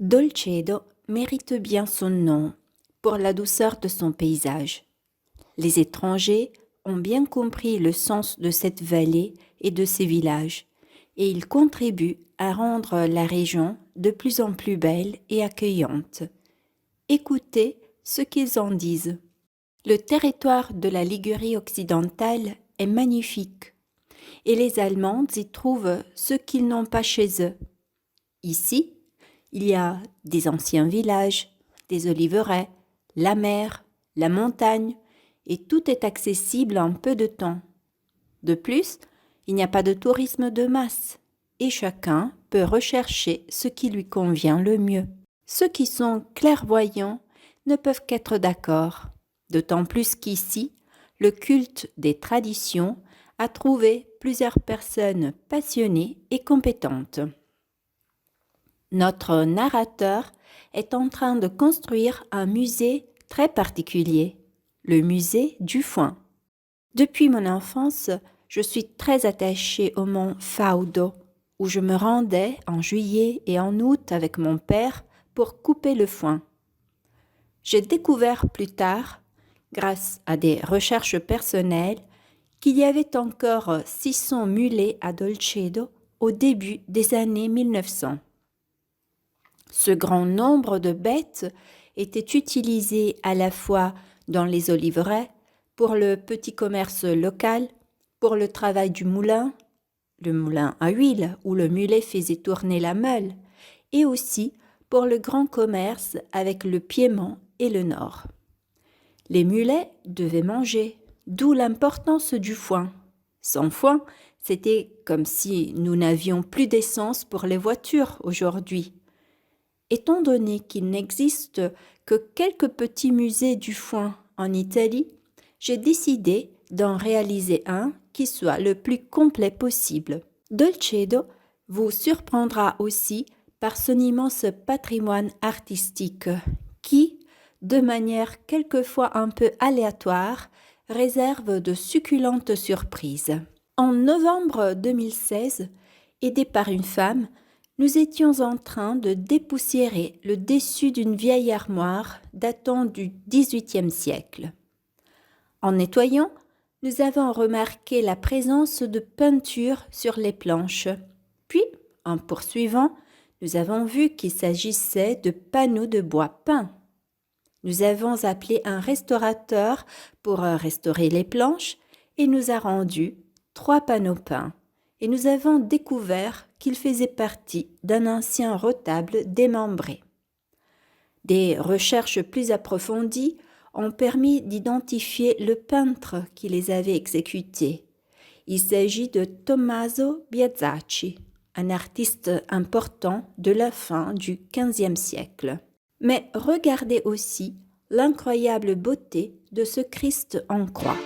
Dolcedo mérite bien son nom pour la douceur de son paysage. Les étrangers ont bien compris le sens de cette vallée et de ses villages, et ils contribuent à rendre la région de plus en plus belle et accueillante. Écoutez ce qu'ils en disent. Le territoire de la Ligurie occidentale est magnifique, et les Allemands y trouvent ce qu'ils n'ont pas chez eux. Ici, il y a des anciens villages, des oliveraies, la mer, la montagne, et tout est accessible en peu de temps. De plus, il n'y a pas de tourisme de masse, et chacun peut rechercher ce qui lui convient le mieux. Ceux qui sont clairvoyants ne peuvent qu'être d'accord, d'autant plus qu'ici, le culte des traditions a trouvé plusieurs personnes passionnées et compétentes. Notre narrateur est en train de construire un musée très particulier, le musée du foin. Depuis mon enfance, je suis très attachée au mont Faudo, où je me rendais en juillet et en août avec mon père pour couper le foin. J'ai découvert plus tard, grâce à des recherches personnelles, qu'il y avait encore 600 mulets à Dolcedo au début des années 1900. Ce grand nombre de bêtes était utilisé à la fois dans les oliveraies, pour le petit commerce local, pour le travail du moulin, le moulin à huile où le mulet faisait tourner la meule, et aussi pour le grand commerce avec le Piémont et le Nord. Les mulets devaient manger, d'où l'importance du foin. Sans foin, c'était comme si nous n'avions plus d'essence pour les voitures aujourd'hui. Étant donné qu'il n'existe que quelques petits musées du foin en Italie, j'ai décidé d'en réaliser un qui soit le plus complet possible. Dolcedo vous surprendra aussi par son immense patrimoine artistique qui, de manière quelquefois un peu aléatoire, réserve de succulentes surprises. En novembre 2016, aidé par une femme, nous étions en train de dépoussiérer le dessus d'une vieille armoire datant du XVIIIe siècle. En nettoyant, nous avons remarqué la présence de peintures sur les planches. Puis, en poursuivant, nous avons vu qu'il s'agissait de panneaux de bois peints. Nous avons appelé un restaurateur pour restaurer les planches et nous a rendu 3 panneaux peints. Et nous avons découvert qu'il faisait partie d'un ancien retable démembré. Des recherches plus approfondies ont permis d'identifier le peintre qui les avait exécutés. Il s'agit de Tommaso Biazacci, un artiste important de la fin du XVe siècle. Mais regardez aussi l'incroyable beauté de ce Christ en croix.